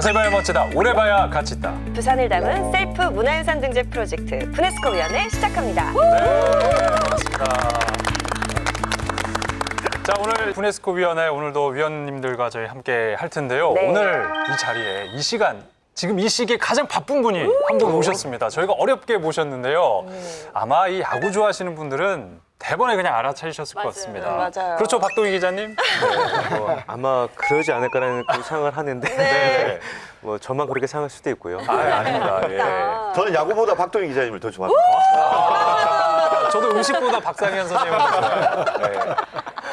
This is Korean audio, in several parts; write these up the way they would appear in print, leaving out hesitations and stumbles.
자세히 봐야 멋지다. 오래 봐야 가치 있다. 부산을 담은 셀프 문화유산 등재 프로젝트 부네스코 위원회 시작합니다. 반갑습니다. 자, 오늘 부네스코 위원회 오늘도 위원님들과 저희 함께 할 텐데요. 네. 오늘 이 자리에 이 시간 지금 이 시기에 가장 바쁜 분이 한 분 오셨습니다. 저희가 어렵게 모셨는데요. 아마 이 야구 좋아하시는 분들은 대번에 그냥 알아차리셨을 것 같습니다. 맞아요. 그렇죠, 박동희 기자님? 아마 그러지 않을까라는 그 생각을 하는데 네. 뭐 저만 그렇게 생각할 수도 있고요. 아닙니다. 예. 저는 야구보다 박동희 기자님을 더 좋아합니다. 저도 음식보다 박상현 선생님을 더 좋아해요.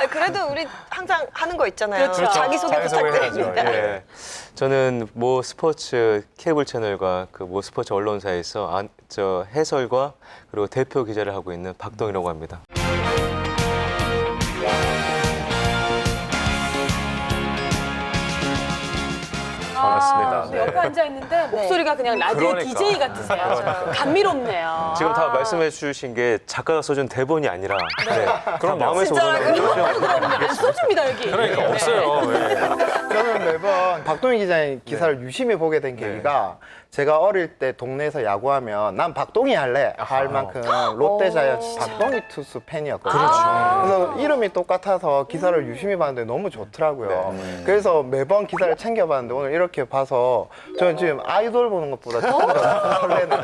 네. 그래도 우리 항상 하는 거 있잖아요. 그렇죠. 자기소개 자기소개 부탁드립니다. 해야죠. 예. 예. 저는 모 스포츠 케이블 채널과 그 모 스포츠 언론사에서 저 해설과 그리고 대표 기자를 하고 있는 박동희라고 합니다. 반갑습니다. 네. 옆에 앉아 있는데 목소리가 그냥 라디오 그러니까. DJ 같으세요. 감미롭네요. 지금 다 말씀해 주신 게 작가가 써준 대본이 아니라 그럼 마음에서 우러나오는 안 써줍니다 여기. 그러니까 없어요. 예. 저는 매번 박동희 기자님 기사를 유심히 보게 된 계기가 제가 어릴 때 동네에서 야구하면 난 박동희 할래 할 만큼 롯데 자이언츠 박동희 투수 팬이었거든요. 그래서 이름이 똑같아서 기사를 유심히 봤는데 너무 좋더라고요. 그래서 매번 기사를 챙겨봤는데 오늘 이렇게 봐서 저는 지금 아이돌 보는 것보다 조금 더 설레네요.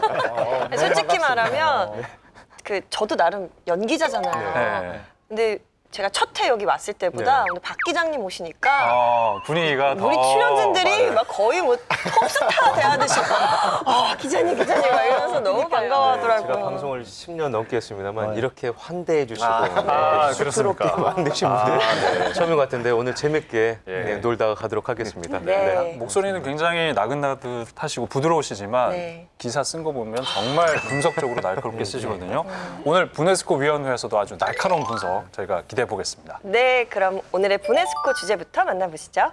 솔직히 말하면 저도 나름 연기자잖아요. 네. 근데 제가 첫 회 여기 왔을 때보다 오늘 박 기장님 오시니까 분위기가 더 우리 출연진들이 맞아요. 막 거의 뭐 톱스타 대하듯이 기자님 막 이러면서 너무 반가워하더라고요. 제가 방송을 10년 넘게 했습니다만 이렇게 환대해 주시고 그렇습니까? 환대신 분들 처음인 것 같은데 오늘 재밌게 예. 놀다가 가도록 하겠습니다. 네. 목소리는 굉장히 나긋나긋하시고 부드러우시지만 네. 기사 쓴 거 보면 정말 분석적으로 날카롭게 쓰시거든요. 오늘 부네스코 위원회에서도 아주 날카로운 분석 저희가 기대해 보겠습니다. 네, 그럼 오늘의 부네스코 주제부터 만나보시죠.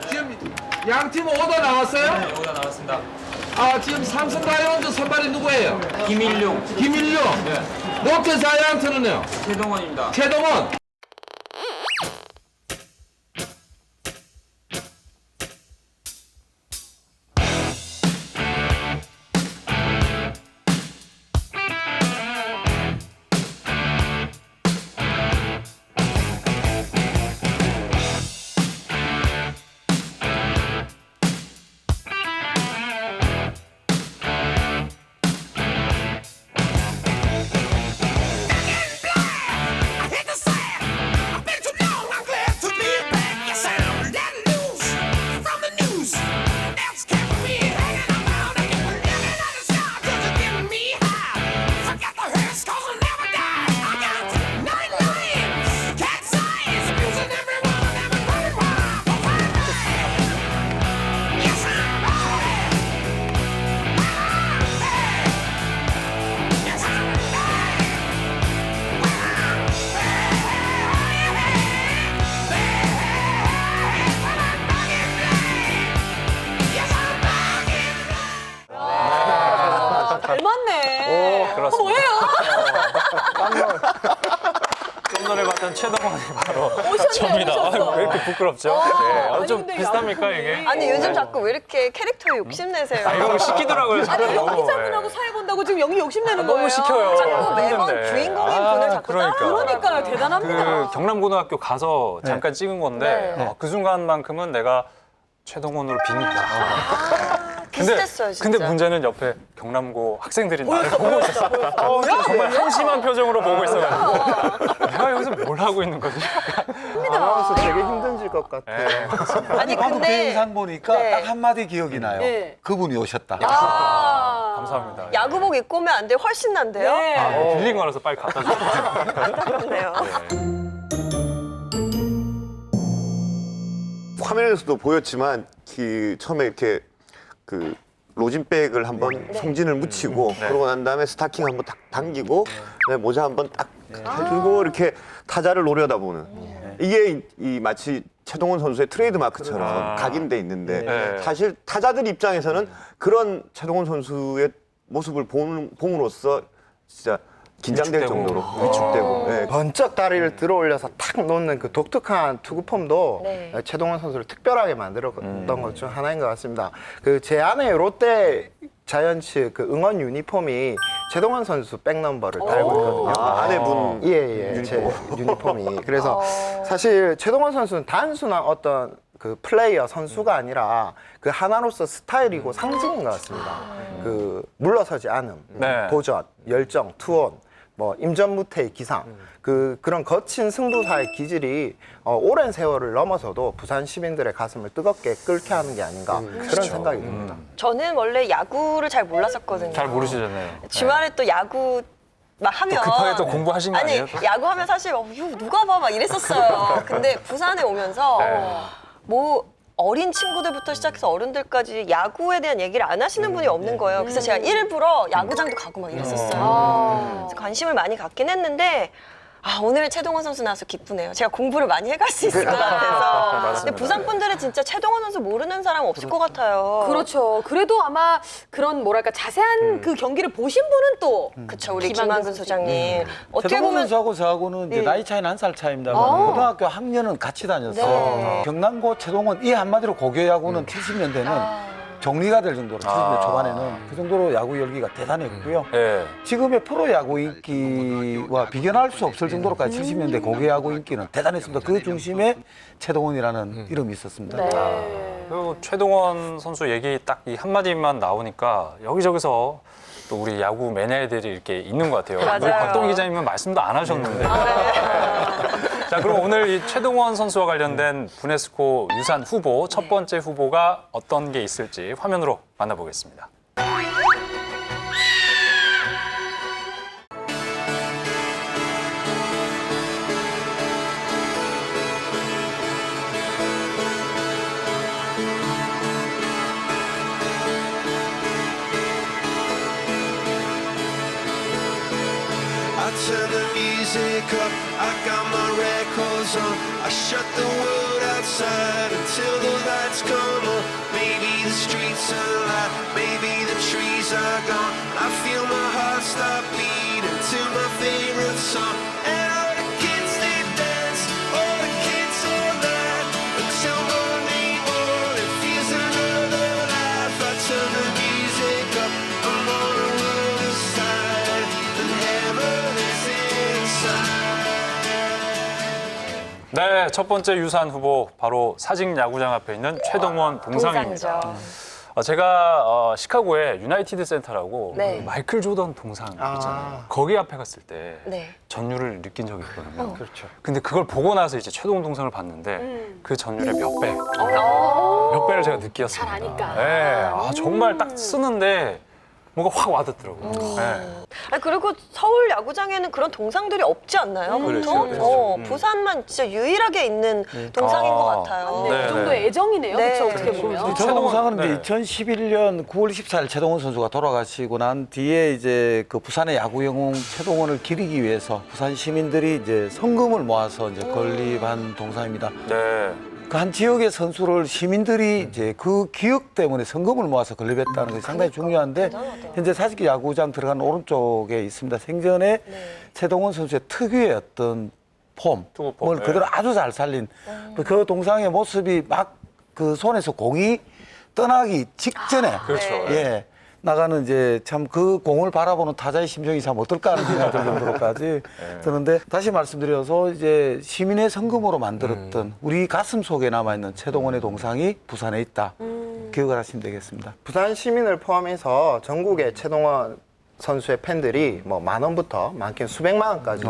지금 양 팀 오더 나왔어요? 네, 오다 나왔습니다. 아, 지금 삼성 라이온즈 선발이 누구예요? 김일용, 김일용. 네, 롯데 자이언트는요? 최동원입니다. 최동원. 닮았네. 그렇습니다. 뭐예요? 좀 전에 봤던 최동원이 바로 오셨네, 접니다. 오셨어. 왜 이렇게 부끄럽죠? 아니, 좀 근데 비슷합니까 야구분이. 이게? 아니 요즘 자꾸 왜 이렇게 캐릭터에 욕심내세요? 이런 거 시키더라고요. 자꾸. 아니 연기 잘못하고 예. 사회 본다고 지금 연기 욕심내는 거예요. 너무 시켜요. 자꾸 매번 힘든데. 주인공인 분을 자꾸 그러니까요. 대단합니다. 그 경남고등학교 가서 잠깐 찍은 건데 네. 그 순간만큼은 내가 최동원으로 빕니다. 비슷했어요 진짜. 근데 문제는 옆에 경남고 학생들이 나를 보고 있었어. 정말 한심한 표정으로 보고 있어가지고 내가 여기서 뭘 하고 있는 거지? 아나운서 되게 힘든질 것 같아요. 아니 나도 그 근데 영상 보니까 네. 딱 한마디 기억이 나요. 네. 그분이 오셨다. 감사합니다. 야구복 입고 오면 안 돼 훨씬 난데요? 네. 빌린 거라서 빨리 갖다 줘. 안타깝네요. 화면에서도 보였지만 처음에 이렇게 그 로진백을 한번 송진을 묻히고 그러고 난 다음에 스타킹 한번 딱 당기고 그다음에 모자 한번 딱 해주고 이렇게 타자를 노려다보는 이게 이 마치 최동원 선수의 트레이드 마크처럼 각인돼 있는데 네. 사실 타자들 입장에서는 그런 최동원 선수의 모습을 봄으로써 진짜 긴장될 위축되고. 정도로 위축되고. 네. 번쩍 다리를 들어 올려서 탁 놓는 그 독특한 투구 폼도 네. 최동원 선수를 특별하게 만들었던 것 중 하나인 것 같습니다. 그 제 안에 롯데 자이언츠 그 응원 유니폼이 최동원 선수 백넘버를 달고 있거든요. 아, 아내분 예, 제 유니폼이. 그래서 사실 최동원 선수는 단순한 어떤 그 플레이어 선수가 아니라 그 하나로서 스타일이고 상징인 것 같습니다. 그 물러서지 않음, 네. 도전, 열정, 투혼, 뭐 임전무태의 기상, 그런 거친 승부사의 기질이 오랜 세월을 넘어서도 부산 시민들의 가슴을 뜨겁게 끓게 하는 게 아닌가 그런 생각이 듭니다. 저는 원래 야구를 잘 몰랐었거든요. 잘 모르시잖아요. 주말에 또 야구 막 하면 또 급하게 또 공부하신 거 아니 아니에요? 또? 야구하면 사실 이거 누가 봐 막 이랬었어요. 근데 부산에 오면서 네. 뭐 어린 친구들부터 시작해서 어른들까지 야구에 대한 얘기를 안 하시는 분이 없는 거예요. 그래서 제가 일부러 야구장도 가고 막 이랬었어요. 그래서 관심을 많이 갖긴 했는데 오늘 최동원 선수 나와서 기쁘네요. 제가 공부를 많이 해갈 수 있을 것 같아서. 근데 맞습니다. 부산 분들은 진짜 최동원 선수 모르는 사람 없을 것 같아요. 그렇죠. 그래도 아마 그런 뭐랄까 자세한 그 경기를 보신 분은 또 그쵸, 우리 김한근 김한근 소장님. 어떻게 최동원 보면 선수하고 저하고는 이제 네. 나이 차이는 1살 차이입니다. 아. 고등학교 학년은 같이 다녔어요. 네. 경남고 최동원 이 한마디로 고교야구는 70년대는 정리가 될 정도로 70년대 초반에는 그 정도로 야구 열기가 대단했고요. 예. 지금의 프로야구 인기와 비견할 수 없을 정도로까지 70년대 고교야구 인기는 대단했습니다. 그 중심에 최동원이라는 이름이 있었습니다. 네. 그리고 최동원 선수 얘기 딱 이 한마디만 나오니까 여기저기서 또 우리 야구 매니아들이 이렇게 있는 것 같아요. 맞아요. 우리 박동희 기자님은 말씀도 안 하셨는데. 자, 그럼 오늘 이 최동원 선수와 관련된 부네스코 유산 후보 첫 번째 후보가 어떤 게 있을지 화면으로 만나보겠습니다. I turn the music up, I got my records on. I shut the world outside until the lights come on. Maybe the streets are alive, maybe the trees are gone. I feel my heart stop beating to my favorite song. And all the kids they dance, all the kids all night until morning, it feels another life. I turn the music up, I'm on the world aside, and heaven is inside. 네, 첫 번째 유산 후보 바로 사직 야구장 앞에 있는 최동원 동상입니다. 동상이죠. 제가 시카고에 유나이티드 센터라고 네. 그 마이클 조던 동상 있잖아요. 아. 거기 앞에 갔을 때 네. 전율을 느낀 적이 있거든요. 그렇죠. 근데 그걸 보고 나서 이제 최동원 동상을 봤는데 그 전율의 몇 배를 제가 느꼈습니다. 잘 아니까. 네, 정말 딱 쓰는데 뭔가 확 와닿더라고요. 네. 그리고 서울 야구장에는 그런 동상들이 없지 않나요? 그렇죠, 보통? 그렇죠. 부산만 진짜 유일하게 있는 동상인 것 같아요. 네, 네, 그 정도의 네. 애정이네요. 네. 그렇죠. 어떻게 보면. 저 동상은 네. 이제 2011년 9월 24일 최동원 선수가 돌아가시고 난 뒤에 이제 그 부산의 야구 영웅 최동원을 기리기 위해서 부산 시민들이 이제 성금을 모아서 이제 건립한 동상입니다. 네. 그 한 지역의 선수를 시민들이 이제 그 기억 때문에 성금을 모아서 건립했다는 것이 상당히 중요한데 현재 사직 야구장 들어간 오른쪽에 있습니다. 생전에 최동원 선수의 특유의 어떤 투구 폼, 폼을 네. 그대로 아주 잘 살린 그 동상의 모습이 막 그 손에서 공이 떠나기 직전에 그렇죠. 예. 나가는 이제 참 그 공을 바라보는 타자의 심정이 참 어떨까 하는 생각이 들 정도로까지 드는데 다시 말씀드려서 이제 시민의 성금으로 만들었던 우리 가슴 속에 남아있는 최동원의 동상이 부산에 있다. 기억을 하시면 되겠습니다. 부산 시민을 포함해서 전국의 최동원 선수의 팬들이 뭐 10,000원부터 많게는 수백만 원까지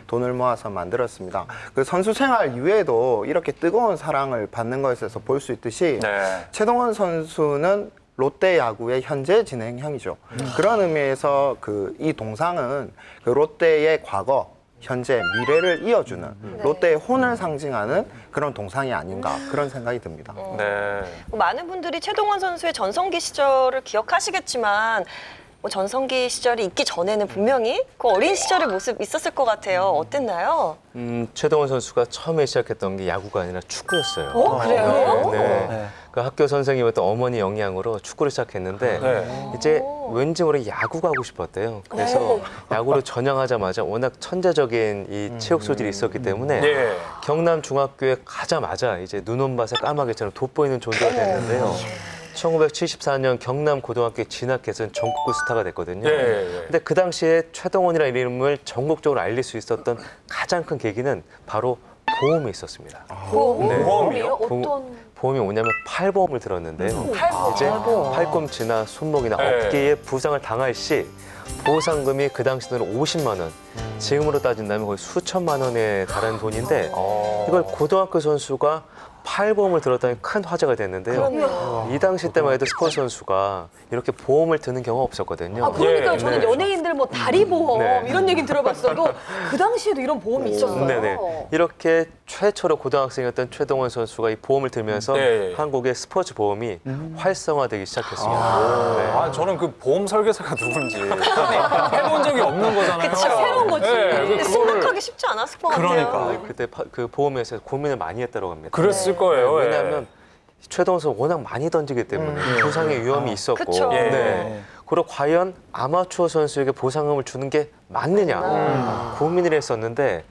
돈을 모아서 만들었습니다. 그 선수 생활 이후에도 이렇게 뜨거운 사랑을 받는 것에서 볼 수 있듯이 네. 최동원 선수는 롯데 야구의 현재 진행형이죠. 그런 의미에서 이 동상은 그 롯데의 과거, 현재, 미래를 이어주는 롯데의 혼을 상징하는 그런 동상이 아닌가 그런 생각이 듭니다. 네. 많은 분들이 최동원 선수의 전성기 시절을 기억하시겠지만 뭐 전성기 시절이 있기 전에는 분명히 그 어린 시절의 모습 있었을 것 같아요. 어땠나요? 최동원 선수가 처음에 시작했던 게 야구가 아니라 축구였어요. 그래요? 네. 그 학교 선생님이었던 어머니 영향으로 축구를 시작했는데 네. 이제 왠지 모르게 야구가 하고 싶었대요. 그래서 야구로 전향하자마자 워낙 천재적인 이 체육 소질이 있었기 때문에 예. 경남 중학교에 가자마자 이제 눈온밭에 까마귀처럼 돋보이는 존재가 됐는데요. 1974년 경남 고등학교에 진학해서 전국구 스타가 됐거든요. 예. 근데 그 당시에 최동원이라는 이름을 전국적으로 알릴 수 있었던 가장 큰 계기는 바로 보험에 있었습니다. 보험이요? 보험- 어떤? 보험이 뭐냐면 팔보험을 들었는데요. 팔보험. 이제 팔꿈치나 손목이나 네. 어깨에 부상을 당할 시 보상금이 그 당시 돈으로 50만 원, 지금으로 따진다면 거의 수천만 원에 달하는 돈인데 이걸 고등학교 선수가 팔보험을 들었다니 큰 화제가 됐는데요. 이 당시 때만 해도 스포츠 선수가 이렇게 보험을 드는 경우가 없었거든요. 아, 그러니까요. 예, 저는 네. 연예인들 뭐 다리 보험 네. 이런 얘기는 들어봤어도 그 당시에도 이런 보험이 있었어요. 네네. 이렇게 최초로 고등학생이었던 최동원 선수가 이 보험을 들면서 네. 한국의 스포츠 보험이 활성화되기 시작했습니다. 네. 아, 저는 그 보험 설계사가 누군지 해본 적이 없는 거잖아요. 그쵸. 새로운 거지. 그거를 생각하기 쉽지 않았을 것 같아요. 그러니까. 그때 그 보험회사에서 고민을 많이 했다고 합니다. 그랬을 거예요. 예. 왜냐하면 최동원 선수 워낙 많이 던지기 때문에 부상의 위험이 있었고, 그쵸. 네. 그리고 과연 아마추어 선수에게 보상금을 주는 게 맞느냐 고민을 했었는데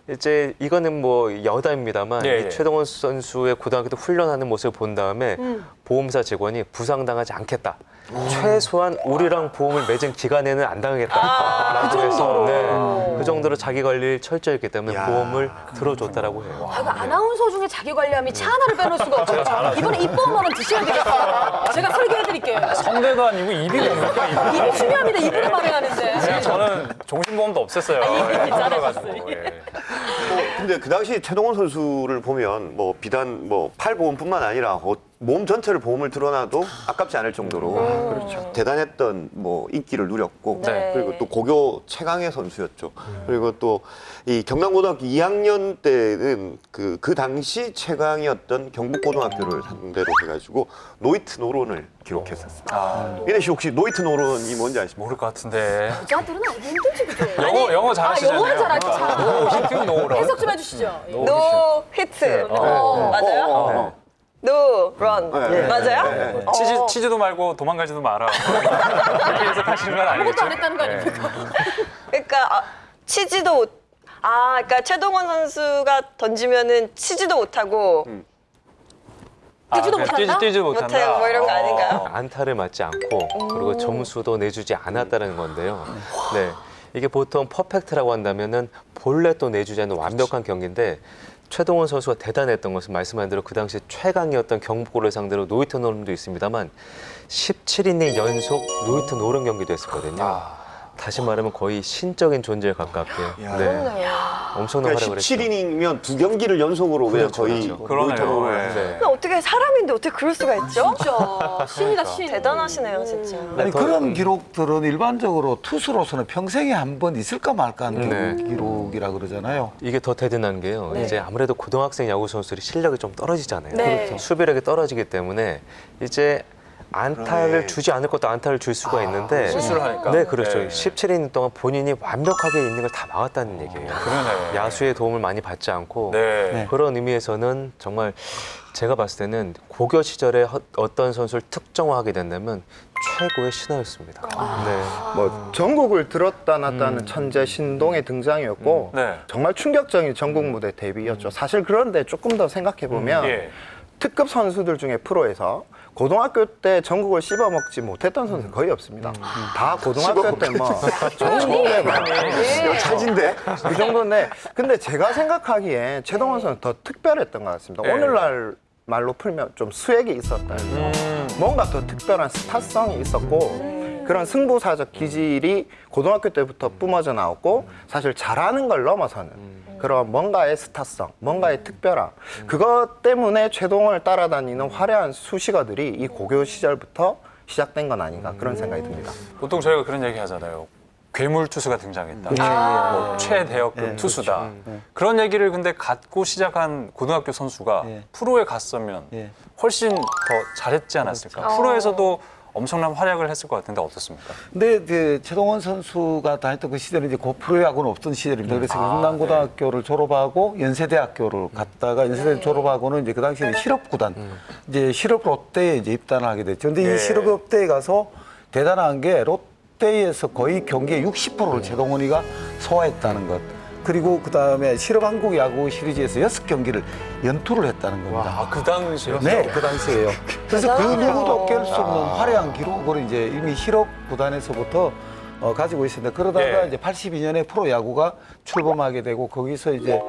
이제 이거는 뭐 여담입니다만 예, 이 예. 최동원 선수의 고등학교 때 훈련하는 모습을 본 다음에 보험사 직원이 부상당하지 않겠다. 최소한 우리랑 보험을 맺은 기간에는 안 당하겠다라고 해서 네, 그 정도로 자기 관리를 철저히 했기 때문에 보험을 들어줬다라고 해요. 아, 그 아나운서 중에 자기 관리함이 차 하나를 빼놓을 수가 없어요. 이번에 입보험 한번 드셔야 되겠어요. 제가 설계해드릴게요. 성대도 아니고 입이 뭡니까? 입이. 입이 중요합니다. 입으로 발행하는데. 저는 종신보험도 없앴어요. 힘들어가지고. 예. 근데 그 당시 최동원 선수를 보면 뭐 비단 뭐 팔보험뿐만 아니라 몸 전체를 보험을 들어놔도 아깝지 않을 정도로 그렇죠. 대단했던 뭐 인기를 누렸고 네. 그리고 또 고교 최강의 선수였죠. 그리고 또 이 경남고등학교 2학년 때는 그 당시 최강이었던 경북고등학교를 상대로 해가지고 노이트 노론을 기록했었습니다. 민혜 씨 혹시 노이트 노론이 뭔지 아십니까? 모를 것 같은데. 여자들은 알기 힘들지, 그죠? 영어 잘하시잖아요. 영어를 잘하죠. 노 히트 노런. 해석 좀 해주시죠. 노 히트. 맞아요? 노 런. 맞아요? 치지도 말고 도망가지도 마라. 이렇게 해석하시는 건 아니겠죠? 아무것도 안 했다는 거 아닙니까? 그러니까 치지도 못. 그러니까 최동원 선수가 던지면은 치지도 못하고 뛰지도 못한다? 뛰지도 못한다. 못해요. 뭐 이런 거 아닌가요? 안타를 맞지 않고 그리고 점수도 내주지 않았다는 건데요. 네, 이게 보통 퍼펙트라고 한다면은 본래 또 내주지 않는 완벽한 경기인데 최동원 선수가 대단했던 것은 말씀한 대로 그 당시 최강이었던 경북고를 상대로 노이트 노름도 있습니다만 17이닝 연속 노이트 노름 경기도 했었거든요. 다시 말하면 거의 신적인 존재에 가깝게 네, 엄청난 그러니까 활약을 했죠. 17이닝이면 2경기를 연속으로 그냥 그렇죠, 거의 그렇죠. 노이트 노론. 그러네요. 네. 근데 어떻게 사람인데 어떻게 그럴 수가 있죠? 진짜 신이다, 신. 대단하시네요, 진짜. 아니 그런 기록들은 일반적으로 투수로서는 평생에 한 번 있을까 말까 하는 네. 기록이라 그러잖아요. 이게 더 대단한 게요. 이제 아무래도 고등학생 야구 선수들이 실력이 좀 떨어지잖아요. 네. 그렇죠. 수비력이 떨어지기 때문에 이제 안타를 주지 않을 것도 안타를 줄 수가 있는데 실수를 하니까. 네, 그렇죠. 네. 17이닝 동안 본인이 완벽하게 있는 걸 다 막았다는 얘기예요. 그러네. 야수의 도움을 많이 받지 않고 네. 그런 의미에서는 정말 제가 봤을 때는 고교 시절에 어떤 선수를 특정화하게 된다면 최고의 신화였습니다. 네. 뭐 전국을 들었다 놨다는 천재 신동의 등장이었고 네. 정말 충격적인 전국 무대 데뷔였죠. 사실 그런데 조금 더 생각해 보면 예. 특급 선수들 중에 프로에서 고등학교 때 전국을 씹어먹지 못했던 선수 거의 없습니다. 다 고등학교 때 뭐 전국에 차진데? 그 정도인데 근데 제가 생각하기에 최동원 선수 더 특별했던 것 같습니다. 네. 오늘날 말로 풀면 좀 수액이 있었다. 뭔가 더 특별한 스타성이 있었고 그런 승부사적 기질이 고등학교 때부터 뿜어져 나왔고 사실 잘하는 걸 넘어서는 그런 뭔가의 스타성, 뭔가의 특별함 그것 때문에 최동원을 따라다니는 화려한 수식어들이 이 고교 시절부터 시작된 건 아닌가 그런 생각이 듭니다. 보통 저희가 그런 얘기 하잖아요. 괴물 투수가 등장했다. 뭐 최대역급 투수다. 그런 얘기를 근데 갖고 시작한 고등학교 선수가 예. 프로에 갔으면 예. 훨씬 더 잘했지 않았을까. 프로에서도 엄청난 활약을 했을 것 같은데 어떻습니까? 근데 이제 최동원 선수가 다녔던 그 시절은 이제 프로야구는 없던 시절입니다. 그래서 경남고등학교를 졸업하고 연세대학교를 갔다가 연세대 졸업하고는 이제 그 당시에는 실업구단, 이제 실업 롯데에 이제 입단을 하게 됐죠. 근데 이 실업 롯데에 가서 대단한 게 롯데에서 거의 경기의 60%를 최동원이가 소화했다는 것. 그리고 그다음에 실업 한국 야구 시리즈에서 6경기를 연투를 했다는 겁니다. 아, 그 당시요? 네, 그 당시에요. 그래서 그 누구도 깰 수 없는 화려한 기록을 이제 이미 실업 구단에서부터 가지고 있습니다. 그러다가 예. 이제 82년에 프로야구가 출범하게 되고 거기서 이제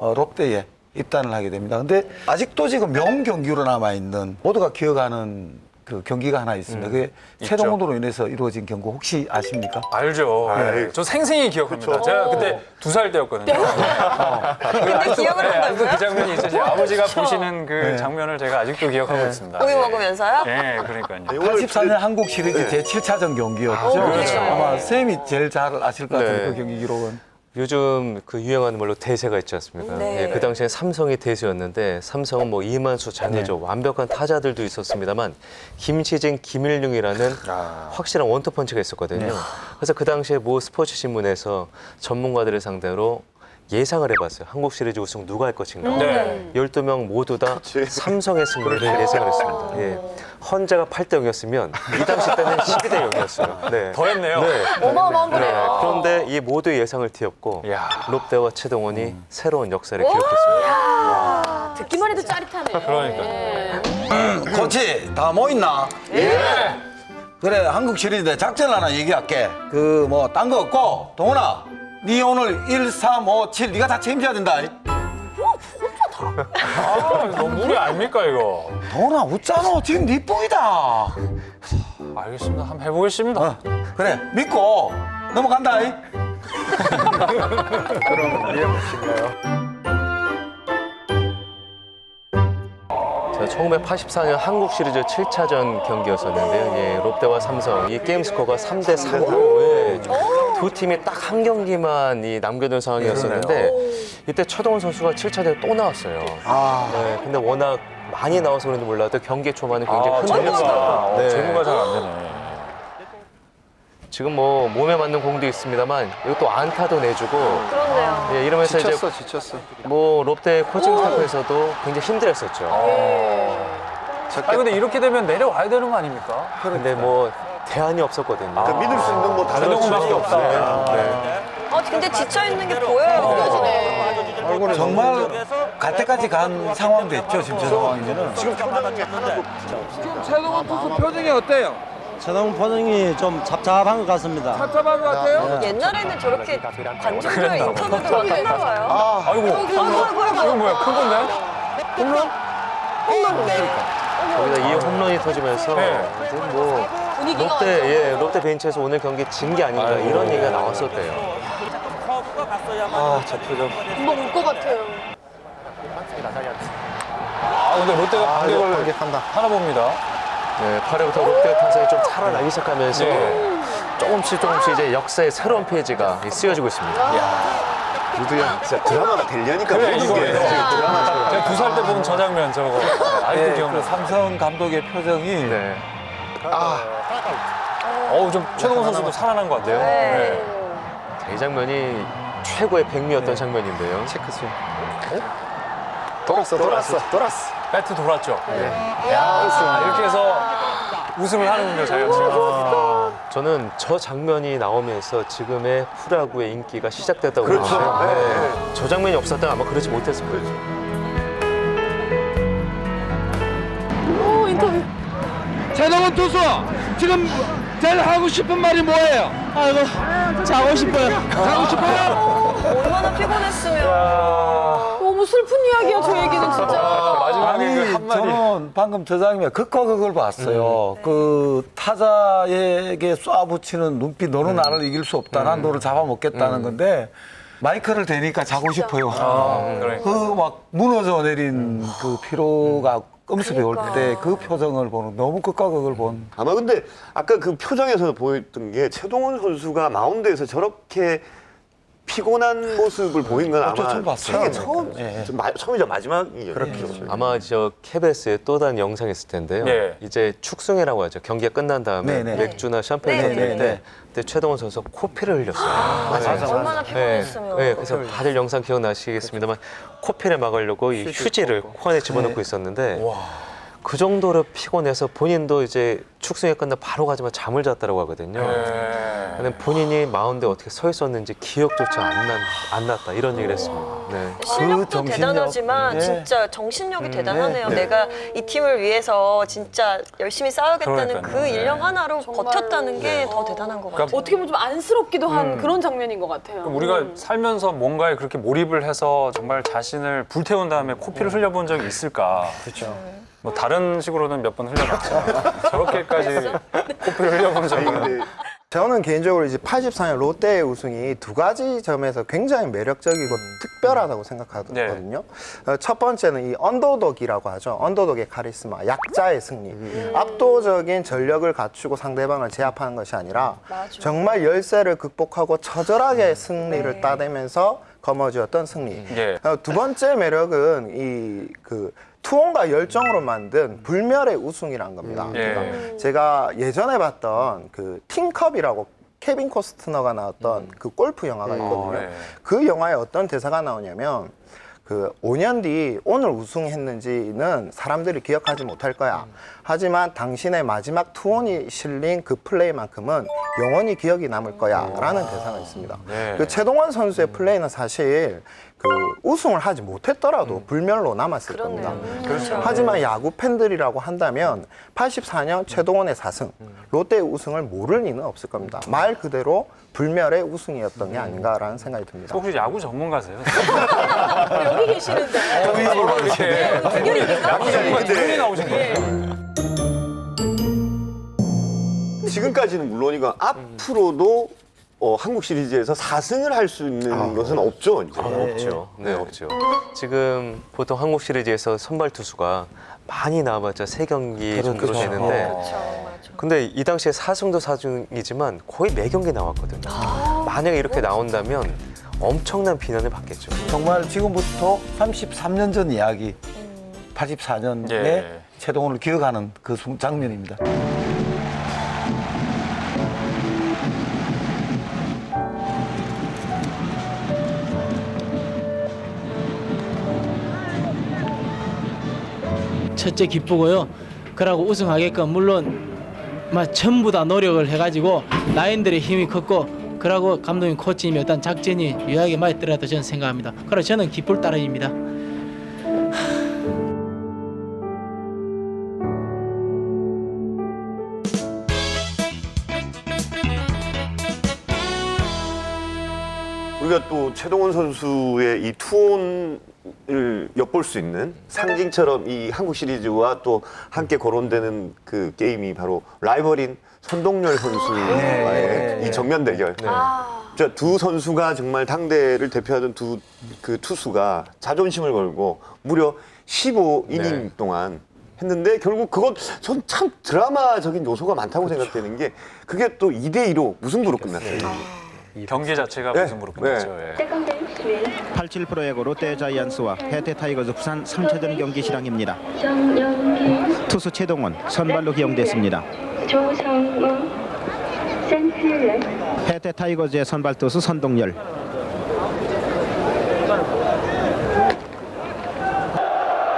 롯데에 입단을 하게 됩니다. 근데 아직도 지금 명경기로 남아 있는 모두가 기억하는 그 경기가 하나 있습니다. 그게 최동원으로 인해서 이루어진 경고 혹시 아십니까? 알죠. 네. 저 생생히 기억합니다. 제가 그때 2살 때였거든요. 근데 기억을 한다고요? 그 장면이 있어요. 제 아버지가 보시는 그 장면을 제가 아직도 기억하고 있습니다. 고기 먹으면서요? 네, 그러니까요. 84년 한국 시리즈 제7차전 경기였죠. 그렇죠. 아마 쌤이 제일 잘 아실 것 같은데 네. 그 경기 기록은. 요즘 그 유행하는 말로 대세가 있지 않습니까? 네. 예, 그 당시에 삼성이 대세였는데 삼성은 뭐 이만수, 장혜조 완벽한 타자들도 있었습니다만 김시진, 김일중이라는 확실한 원투펀치가 있었거든요. 그래서 그 당시에 모 스포츠 신문에서 전문가들을 상대로 예상을 해봤어요. 한국 시리즈 우승 누가 할 것인가. 네. 12명 모두 다 삼성의 승리를 예상을 했습니다. 예. 헌재가 8대 0이었으면 이 당시 때는 12대 0이었어요. 네. 더 했네요. 네. 어마어마한 네, 거네요. 그런데 이 모두의 예상을 뒤엎고 이야. 롯데와 최동원이 새로운 역사를 기록했습니다. 듣기만 해도 짜릿하네. 그러니까요. 코치 다 모였나? 예. 그래 한국 시리즈 내 작전 하나 얘기할게. 그 뭐 딴 거 없고 동훈아, 네 오늘 1, 3, 5, 7 네가 다 책임져야 된다. 너무 무리 아닙니까, 이거? 동훈아 웃잖아. 지금 네 뽕이다. 알겠습니다. 한번 해보겠습니다. 그래 믿고 넘어간다. 그럼 리얼무신가요? 자, 1984년 한국 시리즈 7차전 경기였었는데요. 예, 롯데와 삼성 이 게임 스코어가 3대 3으로 예, 두 팀이 딱 한 경기만 이 남겨둔 상황이었었는데 이때 최동원 선수가 7차전에 또 나왔어요. 네, 근데 워낙 많이 나와서 그런지 몰라도 경기 초반에 굉장히 흔들렸어요. 네. 제구가 잘 안 되네. 지금 뭐 몸에 맞는 공도 있습니다만 이것도 안타도 내주고 그렇네요. 예, 이러면서 이제 지쳤어. 뭐 롯데 코칭 스태프에서도 굉장히 힘들었었죠. 아니, 근데 이렇게 되면 내려와야 되는 거 아닙니까? 근데 뭐 대안이 없었거든요. 그러니까 믿을 수 있는 뭐 다른 최동원밖에 없다. 네. 근데 지쳐있는 게 보여요. 정말 갈 때까지 간 상황도 있죠. 지금 저 상황이면은. 지금 표정이 하나도 지금 최동원 투수 표정이 어때요? 최동원 표정이 좀 잡잡한 것 같습니다. 답답한 것 같아요? 옛날에는 저렇게 관중들 인터뷰도 막 했나 봐요. 아이고, 이거 뭐야? 큰 건데? 거기다 이 홈런이 터지면서 네. 이제 뭐 분위기가 롯데 벤치에서 오늘 경기 진 게 아닌가 이런 얘기가 나왔었대요. 저 표정. 금방 울 것 같아요. 근데 롯데가 반격을 반격한다. 하나 봅니다. 네, 8회부터 롯데 타선이 좀 살아나기 시작하면서 네. 조금씩 이제 역사의 새로운 페이지가 쓰여지고 있습니다. 우두야 진짜 드라마가 되려니까 그래, 모든 이거. 게 드라마처럼. 제가 2살 때 본 저 장면 저거. 아직도 그 기억나. 삼성 감독의 표정이 네. 좀 최동원 선수도 살아난 것 같아요. 네. 자, 이 장면이 최고의 백미였던 장면인데요. 체크 스윙. 돌았어. 배트 돌았죠. 이렇게 해서 우승을 하는군요, 자이언츠가. 저는 저 장면이 나오면서 지금의 프로야구의 인기가 시작됐다고 그렇죠. 보는데 네. 저 장면이 없었다면 아마 그러지 못했을 거예요. 인터뷰. 최동원 투수 지금 제일 하고 싶은 말이 뭐예요? 아이고, 자고 싶어요. 하고 싶어요? 얼마나 피곤했으면. 너무 슬픈 이야기야, 저 얘기는 진짜. 마지막에 그 아니 한마디. 저는 방금 저 장면 극과 극을 봤어요. 그 타자에게 쏴붙이는 눈빛, 너는 나를 이길 수 없다. 난 너를 잡아먹겠다는 건데 마이크를 대니까 자고 싶어요. 그러니까. 그 막 무너져 내린 그 피로가 끔습이 올 때 그 표정을 보는 너무 극과 극을 본. 아마 근데 아까 그 표정에서 보였던 게 최동원 선수가 마운드에서 저렇게 피곤한 모습을 보인 건 저 아마 처음 봤어요. 세계 처음, 예. 처음이자 마지막이에요. 아마 저 KBS의 또 다른 영상이 있을 텐데요. 네. 이제 축승회라고 하죠. 경기가 끝난 다음에 네, 네. 맥주나 샴페인 네, 섞일 네, 때 그때 최동원 선수가 코피를 흘렸어요. 맞아. 얼마나 피곤했으면. 네, 그래서 다들 영상 기억나시겠습니다만 코피를 막으려고 이 휴지를 코 안에 집어넣고 있었는데 그 정도로 피곤해서 본인도 이제 축승회 끝나 바로 가지만 잠을 잤다고 하거든요. 근데 본인이 마운드에 어떻게 서 있었는지 기억조차 안 났다 이런 얘기를 했습니다. 네. 실력도 정신력. 대단하지만 네. 진짜 정신력이 대단하네요. 내가 이 팀을 위해서 진짜 열심히 싸우겠다는 그러니까요. 그 일념 하나로 정말로. 버텼다는 게 더 대단한 것 같아요. 어떻게 보면 좀 안쓰럽기도 한 그런 장면인 것 같아요. 그럼 우리가 살면서 뭔가에 그렇게 몰입을 해서 정말 자신을 불태운 다음에 코피를 흘려본 적이 있을까? 그렇죠. 뭐 다른 식으로는 몇 번 흘려봤죠. 저렇게까지 코피를 흘려본 적은. 저는 개인적으로 이제 84년 롯데의 우승이 두 가지 점에서 굉장히 매력적이고 특별하다고 생각하거든요. 첫 번째는 이 언더독이라고 하죠. 언더독의 카리스마, 약자의 승리. 압도적인 전력을 갖추고 상대방을 제압하는 것이 아니라 정말 열세를 극복하고 처절하게 승리를 따내면서 거머쥐었던 승리. 예. 두 번째 매력은 이 투혼과 열정으로 만든 불멸의 우승이란 겁니다. 예. 제가 예전에 봤던 그 틴컵이라고 케빈 코스트너가 나왔던 그 골프 영화가 있거든요. 예. 그 영화에 어떤 대사가 나오냐면 그 5년 뒤 오늘 우승했는지는 사람들이 기억하지 못할 거야. 하지만 당신의 마지막 투혼이 실린 그 플레이만큼은 영원히 기억이 남을 거야 라는 대사가 있습니다. 네. 그 최동원 선수의 플레이는 사실 그 우승을 하지 못했더라도 불멸로 남았을 겁니다. 그렇죠. 하지만 야구 팬들이라고 한다면 84년 최동원의 4승, 롯데의 우승을 모를 리는 없을 겁니다. 말 그대로 불멸의 우승이었던 게 아닌가라는 생각이 듭니다. 혹시 야구 전문가세요? 여기 계시는데. 이렇게 대결이니까. 야구 전문가 두 분이 나오신 거예요. 지금까지는 물론이고 앞으로도 한국 시리즈에서 4승을 할 수 있는 것은 없죠. 이제. 없죠. 네, 없죠. 지금 보통 한국 시리즈에서 선발 투수가 많이 나와봤자 3경기 정도 되는데 근데 이 당시에 4승도 4승이지만 거의 4경기 나왔거든요. 만약에 이렇게 나온다면 엄청난 비난을 받겠죠. 정말 지금부터 33년 전 이야기, 84년에 예. 최동원을 기억하는 그 장면입니다. 첫째 기쁘고요. 그러고 우승하게끔 물론 전부 다 노력을 해가지고 라인들의 힘이 컸고 그러고 감독님 코치님의 어떤 작전이 유효하게 맞더라도 저는 생각합니다. 그래서 저는 기쁠 따름입니다. 우리가 또 최동원 선수의 이 투혼을 엿볼 수 있는 상징처럼 이 한국 시리즈와 또 함께 거론되는 그 게임이 바로 라이벌인 선동열 선수와의 이 정면 대결. 진짜 두 선수가 정말 당대를 대표하던 두 그 투수가 자존심을 걸고 무려 15이닝 동안 했는데 결국 그건 전 참 드라마적인 요소가 많다고 생각되는 게 그게 또 2대2로 무승부로 끝났어요. 경기 자체가 네. 무승부로 끝났죠. 예. 87 프로야구 롯데 자이언츠와 해태 타이거즈 부산 3차전 경기 실황입니다. 투수 최동원 선발로 기용됐습니다. 조성우, 센트럴, 해태 타이거즈의 선발 투수 선동열.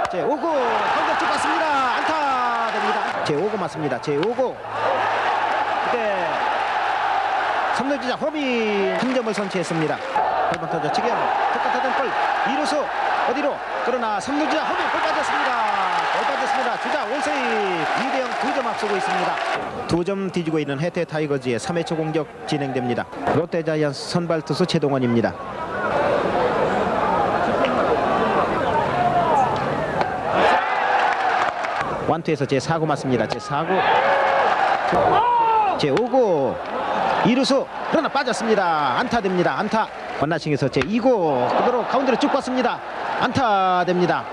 제5구 공격 찍었습니다. 안타 됩니다. 제5구 맞습니다. 제5구. 그때 선두주자 호민 한 점을 선취했습니다. 8번 타자 지금 똑같았던 볼 2루수 어디로 그러나 선두주자 호민 볼 빠졌습니다. 볼 빠졌습니다. 주자 원세이 2대0 2점 앞서고 있습니다. 2점 뒤지고 있는 해태 타이거즈의 3회 초 공격 진행됩니다. 롯데 자이언츠 선발 투수 최동원입니다. 완투에서 제4구 맞습니다. 제4구 제5구 2루수 그러나 빠졌습니다. 안타 됩니다. 안타. 원나싱에서 제2구 그대로 가운데로 쭉 봤습니다. 안타 됩니다.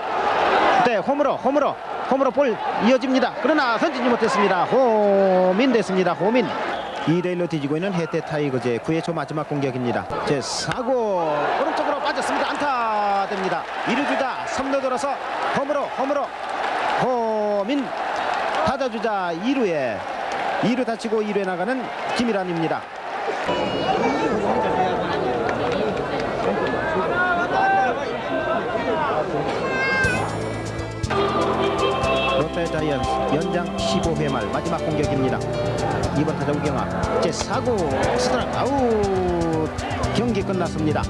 그때 홈으로 볼 이어집니다. 그러나 던지지 못했습니다. 홈인 됐습니다. 홈인. 2대1로 뒤지고 있는 해태 타이거즈의 9회 초 마지막 공격입니다. 제 4구 오른쪽으로 빠졌습니다. 안타 됩니다. 2루 주자 3루 돌아서 홈으로 홈인 타자 주자 2루 다치고 2루에 나가는 김일환입니다. 롯데 자이언츠 연장 15회 말 마지막 공격입니다. 2번 타자 우경아 제 4구 스트라이크 아웃. 경기 끝났습니다.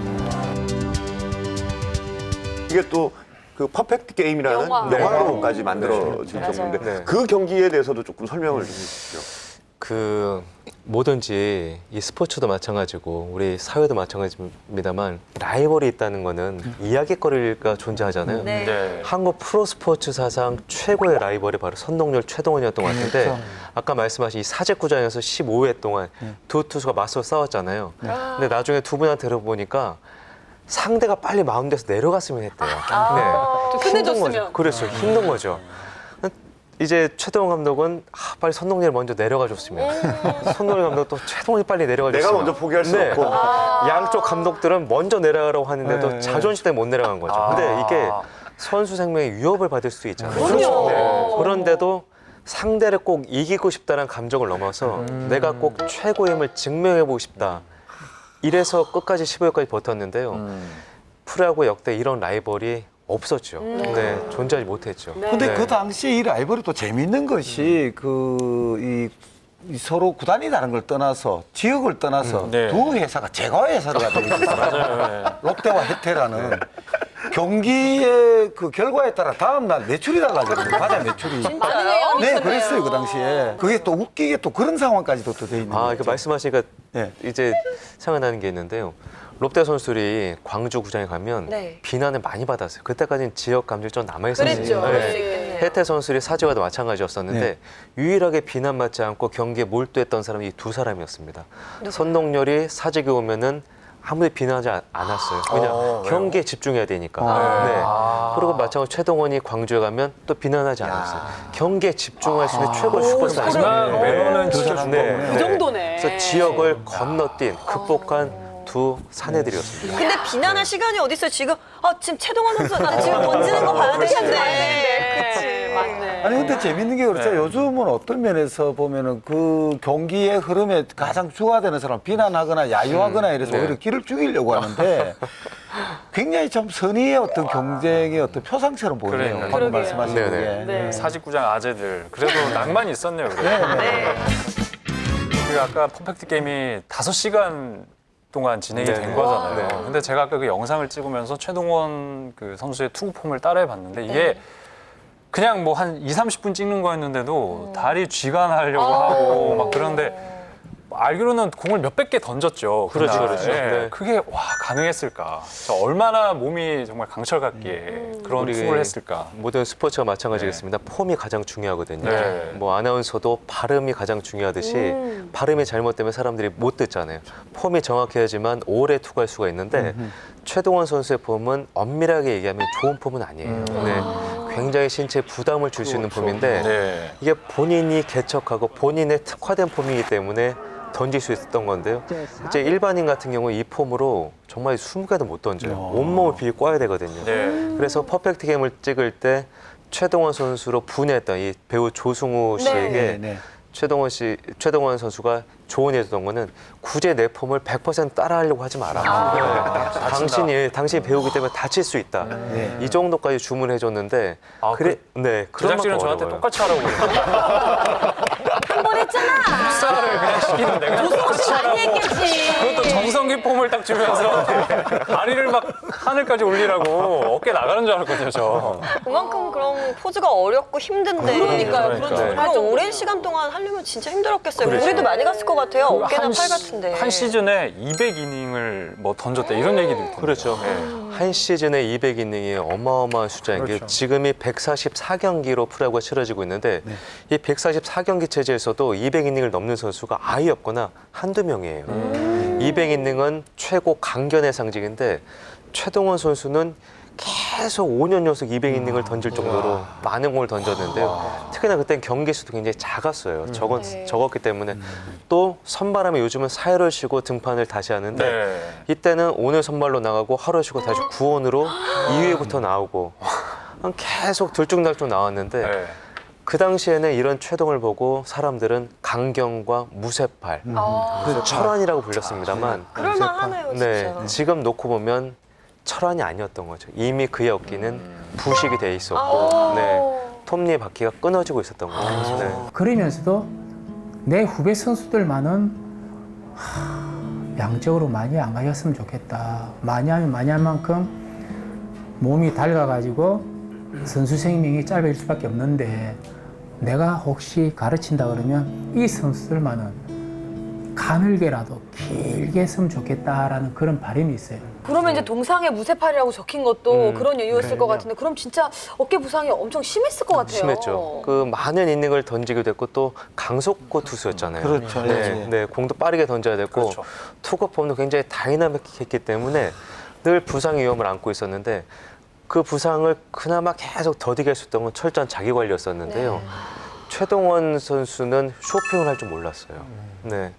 이게 또 그 퍼펙트 게임이라는 영화로까지 만들어진 경기인데 그 경기에 대해서도 조금 설명을 좀 해주시죠. 그 뭐든지 이 스포츠도 마찬가지고 우리 사회도 마찬가지입니다만 라이벌이 있다는 거는 이야깃거리가 존재하잖아요. 네. 한국 프로스포츠 사상 최고의 라이벌이 바로 선동열 최동원이었던 것 같은데 아까 말씀하신 이 사직구장에서 15회 동안 두 투수가 맞서 싸웠잖아요. 근데 나중에 두 분한테 들어보니까 상대가 빨리 마운드에서 내려갔으면 했대요. 좀 끝내줬으면. 거죠. 그렇죠. 힘든 거죠. 이제 최동원 감독은 빨리 선동열 먼저 내려가 줬으면 선동열 감독도 최동원이 빨리 내려가 줬으면 내가 먼저 포기할 수 없고 양쪽 감독들은 먼저 내려가라고 하는데도 자존심 때문에 못 내려간 거죠. 근데 이게 선수 생명에 위협을 받을 수 있잖아요. 그런데도 상대를 꼭 이기고 싶다는 감정을 넘어서 내가 꼭 최고의 힘을 증명해보고 싶다. 이래서 끝까지 15회까지 버텼는데요. 프로야구 역대 이런 라이벌이 없었죠. 네, 존재하지 못했죠. 근데 그 당시에 이 라이벌이 또 재밌는 것이 이 서로 구단이 다른 걸 떠나서 지역을 떠나서 두 회사가 제과 회사가 되어 있었어요. 롯데와 해태라는 경기의 그 결과에 따라 다음 날 매출이 달라졌거든요. 과자 매출이. 진짜요? 네, 그랬어요 그 당시에. 그게 또 웃기게 또 그런 상황까지도 또 돼 있는 거죠. 이거 말씀하시니까 이제 생각나는 게 있는데요. 롯데 선수들이 광주 구장에 가면 비난을 많이 받았어요. 그때까지는 지역 감정이 좀 남아있었어요. 그랬죠. 그럴 수 있겠네요. 해태 선수들이 사직와도 마찬가지였었는데 유일하게 비난받지 않고 경기에 몰두했던 사람이 이 두 사람이었습니다. 선동열이 사직에 오면은 아무리 비난하지 않았어요. 그냥 경기에 집중해야 되니까. 그리고 마찬가지로 최동원이 광주에 가면 또 비난하지 않았어요. 경기에 집중할 수 있는 최고의 슈퍼스타입니다. 매너는 지켜준 거군요. 그 정도네. 그래서 지역을 건너뛴 극복한 두 사내들이었습니다. 근데 비난할 시간이 어디 있어요? 지금 최동원 선수한테 지금 던지는 거 봐야 되는데. 그치, 맞네. 아니 근데 재밌는 게 그렇죠. 요즘은 어떤 면에서 보면은 그 경기의 흐름에 가장 주화되는 사람 비난하거나 야유하거나 이래서 오히려 길을 죽이려고 하는데 굉장히 참 선의의 어떤 경쟁의 어떤 표상처럼 보이네요. 방금 말씀하신 게. 사직구장 아재들 그래도 낭만이 있었네요. 그 아까 퍼펙트 게임이 5시간 동안 진행이 된 거잖아요. 근데 제가 아까 그 영상을 찍으면서 최동원 그 선수의 투구 폼을 따라해 봤는데 이게 그냥 뭐 한 20-30분 찍는 거였는데도 다리 쥐간하려고 하고 막 그런데 알기로는 공을 몇백 개 던졌죠. 그렇죠, 그날. 그렇죠. 네. 그게 가능했을까? 얼마나 몸이 정말 강철 같기에 그런 투구를 했을까? 모든 스포츠가 마찬가지겠습니다. 폼이 가장 중요하거든요. 뭐 아나운서도 발음이 가장 중요하듯이 발음이 잘못되면 사람들이 못 듣잖아요. 폼이 정확해야지만 오래 투구할 수가 있는데 최동원 선수의 폼은 엄밀하게 얘기하면 좋은 폼은 아니에요. 굉장히 신체에 부담을 줄 수 있는 폼인데 이게 본인이 개척하고 본인의 특화된 폼이기 때문에 던질 수 있었던 건데요. 이제 일반인 같은 경우 이 폼으로 정말 20개도 못 던져요. 온몸을 비비고 꽈야 되거든요. 그래서 퍼펙트 게임을 찍을 때 최동원 선수로 분해했던 이 배우 조승우 씨에게 최동원 선수가 조언해 줬던 거는 굳이 내 폼을 100% 따라하려고 하지 마라. 당신이 배우기 때문에 다칠 수 있다. 이 정도까지 주문해 줬는데 그런 제작진은 저한테 똑같이 하라고 그래요. 한 번 했잖아. 흡사를 그냥 시키는데 그냥 똑같이 많이 했겠지. 그것도 정성기 폼을 딱 주면서 다리를 막 하늘까지 올리라고 어깨 나가는 줄 알았거든요, 저. 그만큼 그런 포즈가 어렵고 힘든데. 그러니까요. 그럼 오랜 시간 동안 하려면 진짜 힘들었겠어요. 우리도 많이 갔을 것 같아요. 어깨나 팔 같은데. 한 시즌에 200이닝을 뭐 던졌대 이런 얘기도 있던데. 그렇죠. 한 시즌에 200이닝이 어마어마한 숫자인 게 지금이 144경기로 프로야구가 치러지고 있는데 이 144경기 체제에서도 200이닝을 넘는 선수가 아예 없거나 한두 명이에요. 200이닝은 최고 강견의 상징인데 최동원 선수는 계속 5년 연속 200이닝을 던질 정도로 많은 공을 던졌는데요. 특히나 그땐 경기 수도 굉장히 작았어요. 적었기 때문에 또 선발하면 요즘은 4일을 쉬고 등판을 다시 하는데 네. 이때는 오늘 선발로 나가고 하루 쉬고 다시 구원으로 2회부터 나오고 계속 들쭉날쭉 나왔는데 네. 그 당시에는 이런 최동을 보고 사람들은 강경과 무쇠팔, 철환이라고 불렸습니다만 그럴만하네요, 진짜. 네, 지금 놓고 보면 철환이 아니었던 거죠. 이미 그의 어깨는 부식이 돼 있었고 네, 톱니 바퀴가 끊어지고 있었던 거죠. 네. 그러면서도 내 후배 선수들만은 양적으로 많이 안 가셨으면 좋겠다. 많이 하면 많이 할 만큼 몸이 닳아가지고 선수 생명이 짧아질 수밖에 없는데 내가 혹시 가르친다 그러면 이 선수들만은 가늘게라도 길게 했으면 좋겠다라는 그런 바람이 있어요. 그러면 이제 동상에 무쇠팔이라고 적힌 것도 그런 이유였을 것 같은데 그럼 진짜 어깨 부상이 엄청 심했을 것 같아요. 심했죠. 그 많은 이닝을 던지게 됐고 또 강속구 투수였잖아요. 그렇죠. 네, 네, 공도 빠르게 던져야 됐고 그렇죠. 투구폼도 굉장히 다이나믹했기 때문에 늘 부상 위험을 안고 있었는데 그 부상을 그나마 계속 더디게 했었던 건 철저한 자기 관리였었는데요. 최동원 선수는 쇼핑을 할 줄 몰랐어요. 네,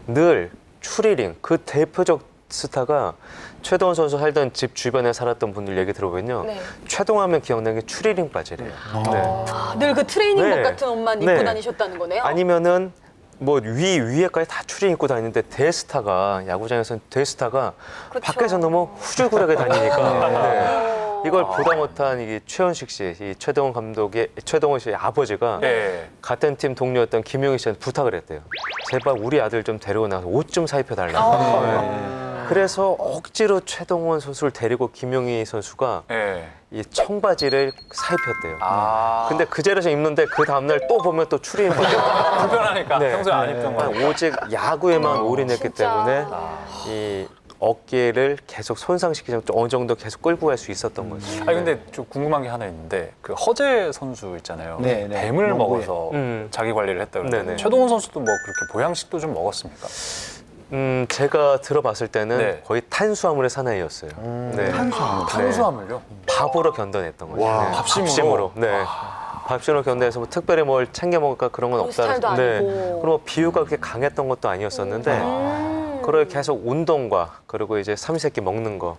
늘 추리링 그 대표적 스타가 최동원 선수 살던 집 주변에 살았던 분들 얘기 들어보면요. 네. 최동하면 기억나는 게 추리링 바지래요. 네. 늘 그 트레이닝복 네. 같은 옷만 입고 네. 다니셨다는 거네요. 아니면은 뭐 위에까지 다 추리닝 입고 다니는데 대스타가 야구장에서는 대스타가 그쵸. 밖에서 너무 후줄근하게 다니니까 네. 이걸 보다 못한 이 최현식 씨, 이 최동원 씨의 아버지가 네. 같은 팀 동료였던 김용희 씨한테 부탁을 했대요. 제발 우리 아들 좀 데리고 나서 옷 좀 사입혀 달라고. 네. 그래서 억지로 최동원 선수를 데리고 김용희 선수가 네. 이 청바지를 사입혔대요. 아. 근데 그 자리에서 입는데 그 다음날 또 보면 또 추리닝 바지. 불편하니까 네. 평소에 안 입던 거. 오직 야구에만 올인했기 진짜. 때문에 이 어깨를 계속 손상시키지 어느 정도 계속 끌고 갈 수 있었던 거죠. 아니 근데 좀 궁금한 게 하나 있는데 그 허재 선수 있잖아요. 네, 네. 뱀을 농구에. 먹어서 음. 자기 관리를 했다 그러는데 네네. 최동원 선수도 뭐 그렇게 보양식도 좀 먹었습니까? 제가 들어봤을 때는 네. 거의 탄수화물의 사나이였어요. 네. 탄수화물요? 밥으로 견뎌냈던 거죠. 와, 네. 밥심으로? 네. 밥심으로 견뎌내서 뭐 특별히 뭘 챙겨 먹을까 그런 건 그런 없다. 스타일도 아니고. 그리고 비유가 그렇게 강했던 것도 아니었었는데 그걸 계속 운동과 그리고 이제 삼시세끼 먹는 거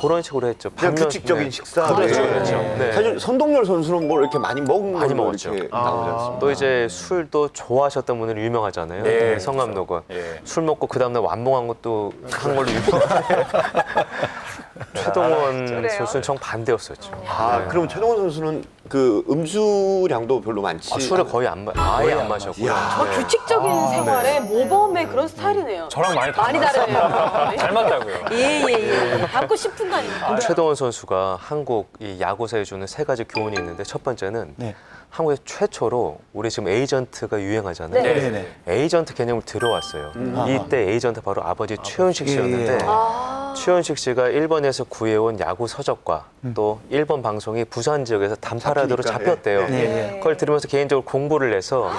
그런 식으로 했죠. 그냥 규칙적인 네. 식사. 그렇죠, 그렇죠. 네. 사실 선동열 선수는 뭘 이렇게 많이 먹은 많이 걸로 먹었죠. 이렇게 나오지 않습니까? 또 이제 술도 좋아하셨던 분으로 유명하잖아요. 예, 성 감독은 예. 술 먹고 그 다음날 완봉한 것도 한 걸로 유명한데 최동원 그래요? 선수는 정 반대였었죠. 아, 네. 그럼 최동원 선수는 그 음주량도 별로 많지. 술을 거의 아예 안 마셨고요. 저 네. 규칙적인 생활에 모범의 그런 스타일이네요. 저랑 많이 다르네요. 네. 닮았다고요. 예예예. 닮고 싶은 거 아닙니까? 최동원 선수가 한국 이 야구사에 주는 세 가지 교훈이 있는데 첫 번째는 네. 한국에서 최초로 우리 지금 에이전트가 유행하잖아요. 네. 네, 네. 에이전트 개념을 들어왔어요. 이때 에이전트 바로 아버지 최현식 예, 씨였는데 예. 최현식 씨가 일본에서 구해온 야구 서적과 또 일본 방송이 부산 지역에서 단파라도로 잡히니까, 잡혔대요. 예. 네. 그걸 들으면서 개인적으로 공부를 해서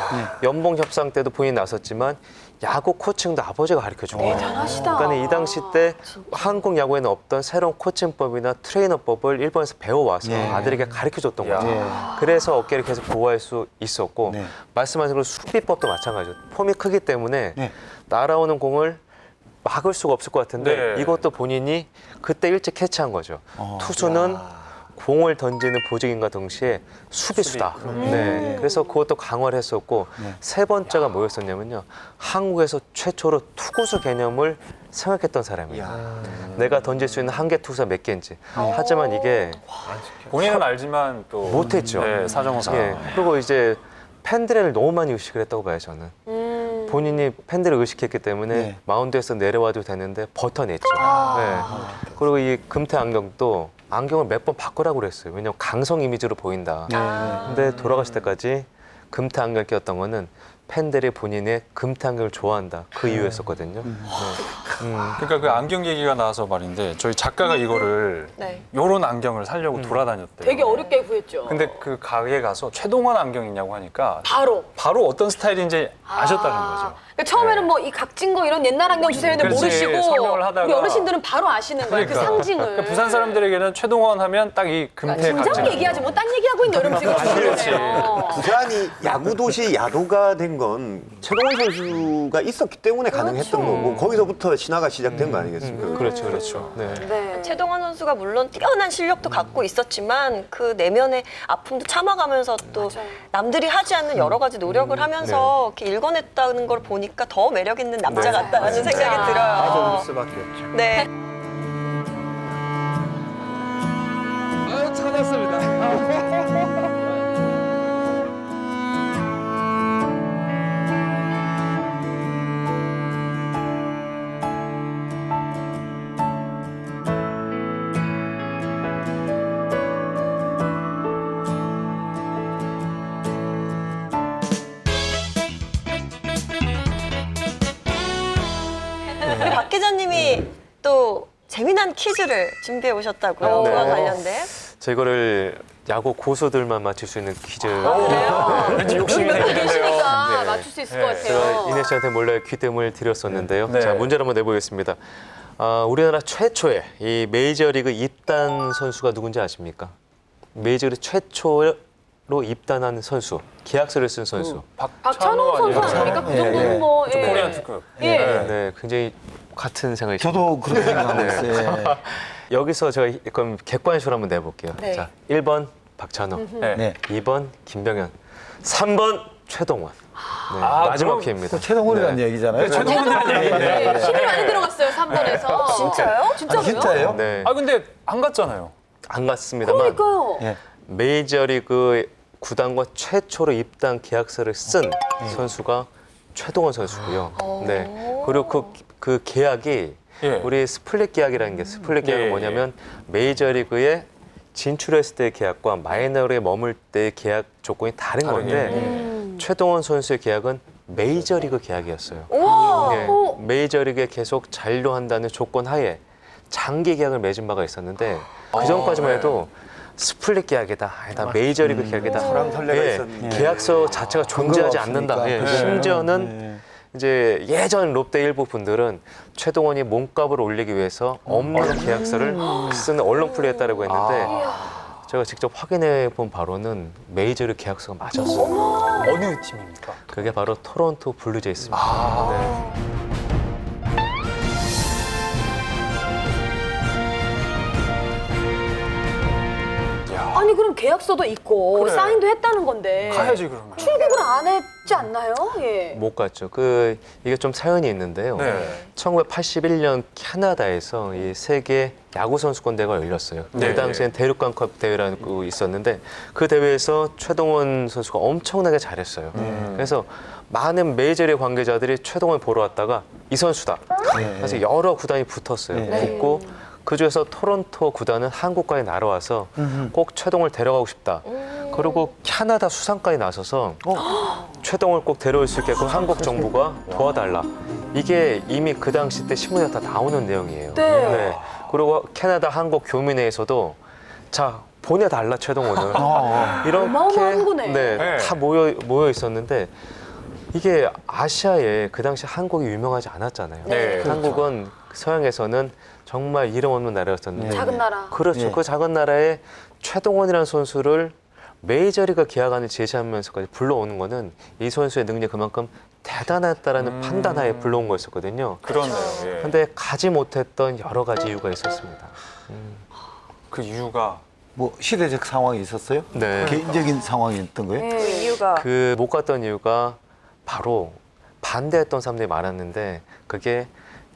연봉 협상 때도 본인이 나섰지만 야구 코칭도 아버지가 가르쳐주고 대단하시다. 그러니까 이 당시 때 한국 야구에는 없던 새로운 코칭법이나 트레이너법을 일본에서 배워와서 예. 아들에게 가르쳐줬던 야. 거죠. 그래서 어깨를 계속 보호할 수 있었고 네. 말씀하신 대로 수비법도 마찬가지죠. 폼이 크기 때문에 네. 날아오는 공을 막을 수가 없을 것 같은데 네. 이것도 본인이 그때 일찍 캐치한 거죠. 투수는 공을 던지는 보직인과 동시에 수비수다. 네. 그래서 그것도 강화를 했었고 세 번째가 뭐였었냐면요. 한국에서 최초로 투구수 개념을 생각했던 사람이에요. 내가 던질 수 있는 한계 투수가 몇 개인지. 하지만 이게 본인은 알지만 또 못했죠. 네, 사정상. 예. 그리고 이제 팬들을 너무 많이 의식을 했다고 봐요, 저는. 본인이 팬들을 의식했기 때문에 네. 마운드에서 내려와도 되는데 버텨냈죠. 네. 그리고 이 금태 안경도 안경을 몇 번 바꾸라고 그랬어요. 왜냐면 강성 이미지로 보인다. 근데 돌아가실 때까지 금태 안경 꼈던 거는 팬들이 본인의 금태 안경을 좋아한다. 그 이유였었거든요. 네. 그러니까 그 안경 얘기가 나와서 말인데 저희 작가가 이거를 네. 요런 안경을 사려고 돌아다녔대요. 되게 어렵게 구했죠. 근데 그 가게에 가서 최동원 안경이냐고 하니까 바로. 바로 어떤 스타일인지 아셨다는 거죠. 그러니까 처음에는 뭐 이 각진 거 이런 옛날 안경 주세요 했는데 그렇지, 모르시고 설명을 하다가. 우리 어르신들은 바로 아시는 거예요. 그 상징을. 그러니까 부산 사람들에게는 최동원 하면 딱 이 금태 진작 각진. 얘기하지 뭐 딴 얘기하고 있는데 여러분 지금 그렇지. 부산이 야구 도시 야도가 된 건 최동원 선수가 있었기 때문에 가능했던 거고 거기서부터 신화가 시작된 거 아니겠습니까? 그렇죠, 그렇죠. 네. 네. 최동원 선수가 물론 뛰어난 실력도 갖고 있었지만 그 내면의 아픔도 참아가면서 또 남들이 하지 않는 여러 가지 노력을 하면서 이렇게 일궈냈다는 걸 보니까 더 매력 있는 남자 같다는 생각이 맞아, 들어요. 올 수밖에 없죠. 네. 아유, 찾았습니다. 우리 박 기자님이 또 재미난 퀴즈를 준비해 오셨다고요. 네. 그와 관련된. 저 이거를 야구 고수들만 맞출 수 있는 퀴즈. 왠지 욕심이 생기는데요. 계시니까 네. 맞출 수 있을 것 같아요. 제가 이내 씨한테 몰래 귀뜸을 드렸었는데요. 네. 자, 문제를 한번 내보겠습니다. 우리나라 최초의 이 메이저리그 입단 선수가 누군지 아십니까? 메이저리그 최초로 입단한 선수, 계약서를 쓴 선수. 박찬호 선수 아닙니까? 그 정도는 뭐. 예. 코리안 특급. 예. 네, 굉장히 같은 생각이 저도 그렇게 생각하고 있어요. 여기서 제가 그럼 객관식으로 한번 내볼게요. 네. 자, 1번 박찬호, 네. 2번 김병현, 3번 최동원. 네, 마지막 그럼 기회입니다. 최동원이라는 네. 얘기잖아요. 최동원이라는 얘기예요. 네. 힘이 많이 들어갔어요, 3번에서. 진짜요? 진짜요? 진짜예요? 네, 아 근데 안 갔잖아요. 안 갔습니다만 그러니까요. 예. 메이저리그 구단과 최초로 입단 계약서를 쓴 선수가 최동원 선수고요. 네, 그리고 그 계약이 예. 우리 스플릿 계약이라는 게 스플릿 계약은 예, 뭐냐면 메이저리그에 진출했을 때의 계약과 마이너리그에 머물 때의 계약 조건이 다른 건데 최동원 선수의 계약은 메이저리그 계약이었어요. 우와. 예, 메이저리그에 계속 잔류한다는 조건 하에 장기 계약을 맺은 바가 있었는데 그 전까지만 해도 스플릿 계약이다, 아니다 메이저리그 계약이다. 서랑 선례가 예, 있었는데. 계약서 자체가 존재하지 없으니까. 않는다. 예, 네. 심지어는 이제 예전 롯데 일부 분들은 최동원이 몸값을 올리기 위해서 없는 계약서를 쓰는 언론 플레이했다고 했는데 제가 직접 확인해 본 바로는 메이저리그 계약서가 맞았어요. 어느 팀입니까? 그게 바로 토론토 블루제이스입니다. 네. 아니 그럼 계약서도 있고 그래. 사인도 했다는 건데 가야지 그러면. 출국을 안 했지 않나요? 예. 못 갔죠. 이게 좀 사연이 있는데요. 네. 1981년 캐나다에서 이 세계 야구 선수권 대회가 열렸어요. 네. 그 당시엔 대륙간컵 대회라는 거 있었는데 그 대회에서 최동원 선수가 엄청나게 잘했어요. 그래서 많은 메이저리그 관계자들이 최동원을 보러 왔다가 이 선수다. 그래서 여러 구단이 붙었어요. 붙고 그중에서 토론토 구단은 한국까지 날아와서 꼭 최동원을 데려가고 싶다. 그리고 캐나다 수상까지 나서서 최동원을 꼭 데려올 수 있게끔 한국 정부가 도와달라. 이게 이미 그 당시 때 신문에 다 나오는 내용이에요. 네. 그리고 캐나다 한국 교민회에서도 자 보내달라 최동원을 어마어마한 거네. 네, 다 모여 있었는데 이게 아시아에 그 당시 한국이 유명하지 않았잖아요. 네. 한국은 서양에서는 정말 이름 없는 나라였었는데 작은 나라. 그렇죠. 예. 그 작은 나라에 최동원이라는 선수를 메이저리그 계약안을 제시하면서까지 불러오는 거는 이 선수의 능력이 그만큼 대단했다라는 판단하에 불러온 거였었거든요. 그렇네요. 예. 근데 가지 못했던 여러 가지 이유가 있었습니다. 그 이유가 뭐 시대적 상황이 있었어요? 네. 개인적인 상황이었던 거예요? 그 이유가 그 못 갔던 이유가 바로 반대했던 사람들이 많았는데 그게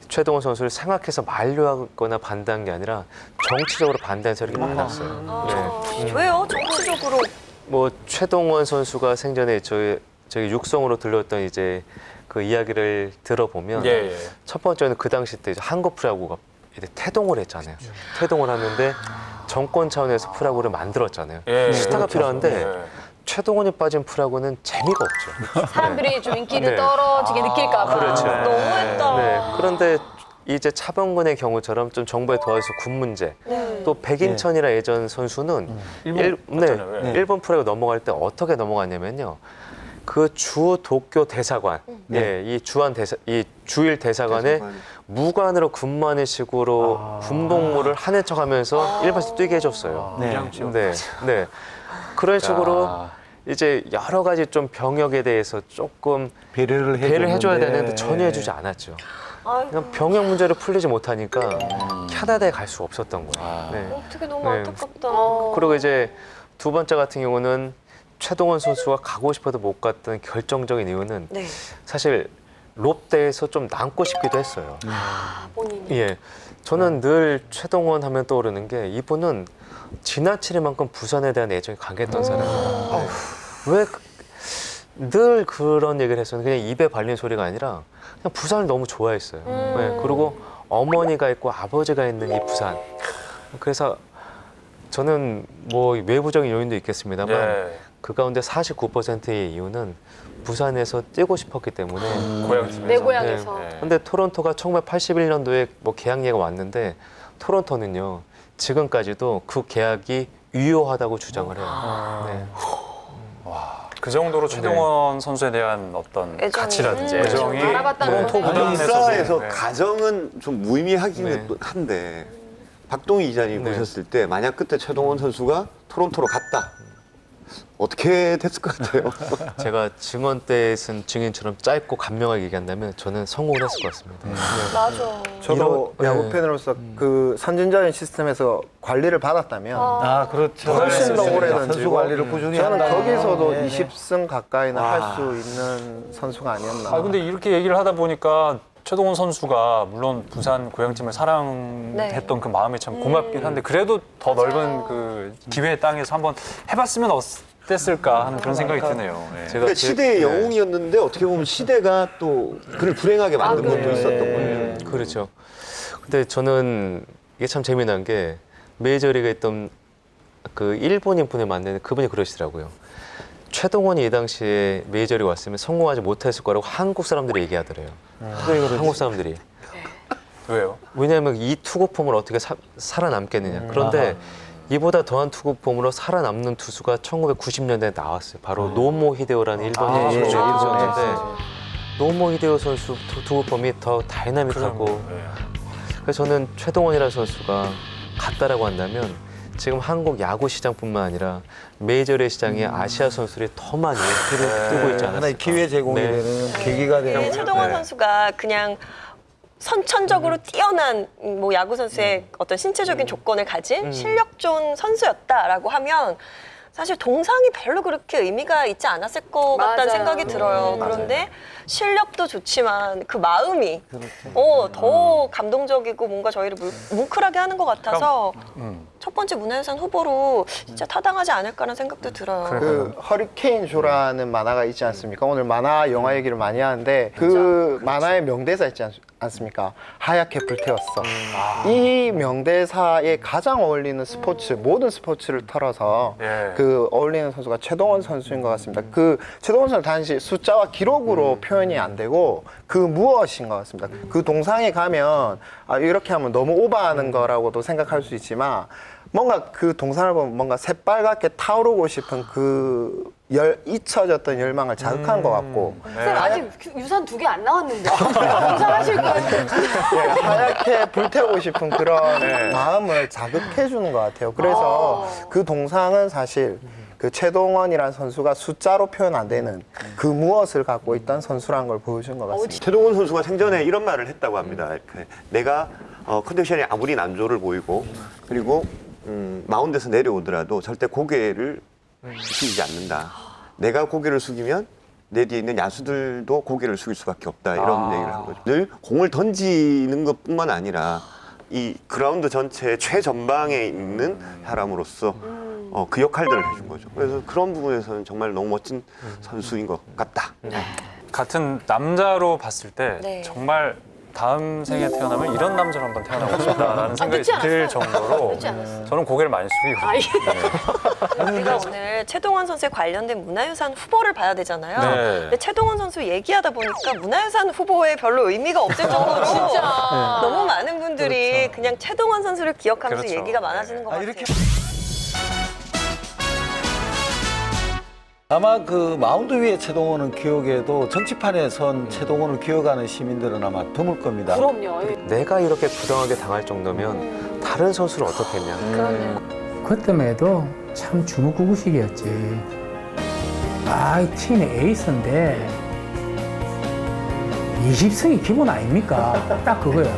최동원 선수를 생각해서 만류하거나 반대한 게 아니라 정치적으로 반대한 세력이 많았어요. 네. 왜요? 정치적으로. 뭐 최동원 선수가 생전에 저희 육성으로 들렸던 이제 그 이야기를 들어보면 예. 첫 번째는 그 당시 때 이제 한국 프로야구가 이제 태동을 했잖아요. 태동을 하는데 정권 차원에서 프로야구를 만들었잖아요. 예. 스타가 그렇죠. 필요한데 예. 최동원이 빠진 프로야구는 재미가 없죠. 사람들이 좀 인기를 네. 떨어지게 느낄까 봐. 그렇죠. 너무했다. 네. 그런데 이제 차범근의 경우처럼 좀 정부에 도와줘서 군 문제. 또 백인천이라 예전 선수는 일본 갔잖아요. 예. 일본 프로야구 넘어갈 때 어떻게 넘어갔냐면요. 그 주 도쿄 대사관, 예, 이 주일 대사관에 무관으로 근무하는 식으로 군복무를 하는 척하면서 일반에서 뛰게 해줬어요. 네. 그런 식으로 이제 여러 가지 좀 병역에 대해서 조금 배려를 해줘야 해줬는데. 되는데 전혀 해주지 않았죠. 아이고, 그냥 병역 문제를 풀리지 못하니까 캐나다에 갈 수 없었던 거예요. 네. 어떻게 너무 네. 안타깝다. 그리고 이제 두 번째 같은 경우는 최동원 선수가 가고 싶어도 못 갔던 결정적인 이유는 네. 사실 롯데에서 좀 남고 싶기도 했어요. 본인이. 예, 저는 늘 최동원 하면 떠오르는 게 이분은 지나칠 만큼 부산에 대한 애정이 강했던 사람이에요. 왜 늘 그런 얘기를 했었는데 그냥 입에 발린 소리가 아니라 그냥 부산을 너무 좋아했어요. 네, 그리고 어머니가 있고 아버지가 있는 이 부산. 그래서 저는 뭐 외부적인 요인도 있겠습니다만 예. 그 가운데 49%의 이유는 부산에서 뛰고 싶었기 때문에 고향집에서. 내 고향에서. 네. 근데 토론토가 1981년도에 뭐 계약 얘기가 왔는데 토론토는요 지금까지도 그 계약이 유효하다고 주장을 해요. 네. 그 정도로 최동원 선수에 대한 어떤 애정이. 가치라든지 애정이 알아봤다는 토론토 거죠. 아니, 구단에서도 입사에서 네. 가정은 좀 무의미하기는 네. 한데 박동희 기자님 네. 보셨을 때 만약 그때 최동원 선수가 토론토로 갔다 어떻게 됐을 것 같아요? 제가 증언 때 쓴 증인처럼 짧고 간명하게 얘기한다면 저는 성공을 했을 것 같습니다. 맞아. 저도 이런- 야구 네. 팬으로서 그 선진적인 시스템에서 관리를 받았다면 아, 그렇죠. 훨씬 더 네. 오래 선수 던지고 관리를 꾸준히 저는 한다면. 거기서도 네. 20승 가까이는 할 수 있는 선수가 아니었나. 아 근데 이렇게 얘기를 하다 보니까 최동원 선수가 물론 부산 고향팀을 사랑했던 그 마음이 참 고맙긴 한데 그래도 더 넓은 그 기회의 땅에서 한번 해봤으면 어땠을까 하는 그런 생각이 드네요. 예. 제가 그러니까 시대의 네. 영웅이었는데 어떻게 보면 시대가 또 그를 불행하게 만든 것도 있었던 거예요. 그렇죠. 근데 저는 이게 참 재미난 게 메이저리그에 있던 그 일본인 분을 만났는데 그분이 그러시더라고요. 최동원이 이 당시에 메이저리그 왔으면 성공하지 못했을 거라고 한국 사람들이 얘기하더래요. 한국 사람들이. 왜요? 왜냐하면 이 투구폼을 어떻게 살아남겠느냐. 그런데 이보다 더한 투구폼으로 살아남는 투수가 1990년대에 나왔어요. 바로 노모 히데오라는 일본인 선수였는데 노모 히데오 선수 투구폼이 더 다이나믹하고 그래서 저는 최동원이라는 선수가 갔다라고 한다면 지금 한국 야구 시장뿐만 아니라 메이저리그 시장에 아시아 선수들이 더 많이 뛰고 있지 않았을까. 하나의 기회 제공이 네. 되는 계기가 되는. 최동원 선수가 그냥 선천적으로 뛰어난 뭐 야구 선수의 어떤 신체적인 조건을 가진 실력 좋은 선수였다라고 하면 사실 동상이 별로 그렇게 의미가 있지 않았을 것 같다는 맞아요. 생각이 들어요. 그런데 실력도 좋지만 그 마음이 더 감동적이고 뭔가 저희를 뭉클하게 하는 것 같아서 첫 번째 문화유산 후보로 진짜 타당하지 않을까라는 생각도 들어요. 그 허리케인 조라는 만화가 있지 않습니까? 오늘 만화 영화 얘기를 많이 하는데 그 만화의 명대사 있지 않습니까? 하얗게 불태웠어. 이 명대사에 가장 어울리는 스포츠, 모든 스포츠를 털어서 그 어울리는 선수가 최동원 선수인 것 같습니다. 그 최동원 선수는 단지 숫자와 기록으로 표현이 안 되고 그 무엇인 것 같습니다. 그 동상에 가면 이렇게 하면 너무 오버하는 거라고도 생각할 수 있지만 뭔가 그 동상을 보면 뭔가 새빨갛게 타오르고 싶은 그 잊혀졌던 열망을 자극한 것 같고 쌤 아직 유산 2개 안 나왔는데 공사하실 거예요? 하얗게 불태우고 싶은 그런 마음을 자극해 주는 것 같아요. 그래서 그 동상은 사실 그 최동원이라는 선수가 숫자로 표현 안 되는 그 무엇을 갖고 있던 선수라는 걸 보여준 것 같습니다. 최동원 선수가 생전에 이런 말을 했다고 합니다. 내가 컨디션이 아무리 난조를 보이고 그리고 마운드에서 내려오더라도 절대 고개를 숙이지 않는다. 내가 고개를 숙이면 내 뒤에 있는 야수들도 고개를 숙일 수밖에 없다. 이런 얘기를 한 거죠. 늘 공을 던지는 것뿐만 아니라 이 그라운드 전체의 최전방에 있는 사람으로서 그 역할들을 해준 거죠. 그래서 그런 부분에서는 정말 너무 멋진 선수인 것 같다. 같은 남자로 봤을 때 정말 다음 생에 태어나면 이런 남자로 한번 태어나고 싶다라는 생각이 들 정도로 저는 고개를 많이 숙이고 우리가 오늘 최동원 선수에 관련된 문화유산 후보를 봐야 되잖아요. 네. 근데 최동원 선수 얘기하다 보니까 문화유산 후보에 별로 의미가 없을 정도로 너무 많은 분들이 그냥 최동원 선수를 기억하면서 얘기가 많아지는 것 같아요. 아마 그 마운드 위에 최동원은 기억에도 정치판에 선 최동원을 기억하는 시민들은 아마 드물 겁니다. 그럼요. 내가 이렇게 부당하게 당할 정도면 다른 선수를 어떻게 했냐. 그때만 해도 참 주먹구구식이었지. 아, 이 팀의 에이스인데 20승이 기본 아닙니까? 딱 그거야.